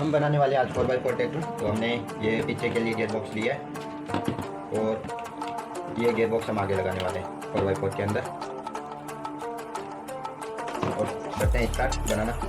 हम बनाने वाले आज 4x4 ट्रैक्टर। तो हमने ये पीछे के लिए गियर बॉक्स लिया है और ये गियर बॉक्स हम आगे लगाने वाले हैं 4x4 के अंदर। और करते हैं start banana.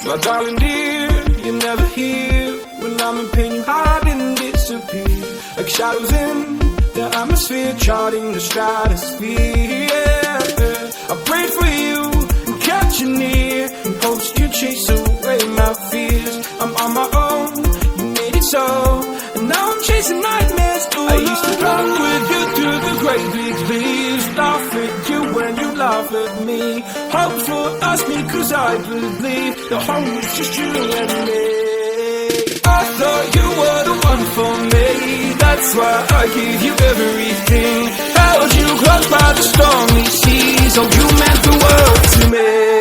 My darling dear, you're never here. When I'm in pain, you hide and disappear, like shadows in the atmosphere, charting the stratosphere. Yeah. I prayed for you and kept you near, in hopes you'd chase away my fears. I'm on my own, you made it so. chasing nightmares too. I used to run with you through the great big leaves, laugh at you when you laugh at me. Hope for us because I believe the home was just you and me. I thought you were the one for me, that's why I gave you everything. Held you close by the stormy seas, oh you meant the world to me.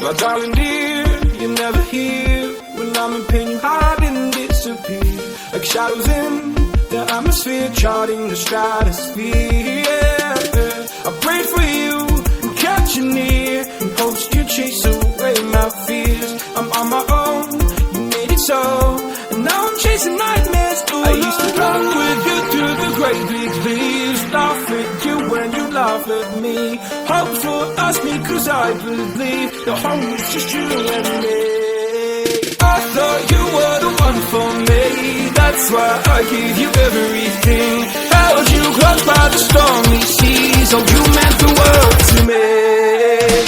My darling dear, you're never here. When I'm in pain, you hide and disappear. Like shadows in the atmosphere, charting the stratosphere. Yeah. I prayed for you and kept you near, in hopes you chase away my fears. I'm on my own, you made it so, and now I'm chasing nightmares. I used to run with you through the great big leaves, laugh at you when you laugh at me. Hope for us because I believe the home is just you and me. I thought you were the one for me, that's why I gave you everything. Held you close by the stormy seas, oh you meant the world to me.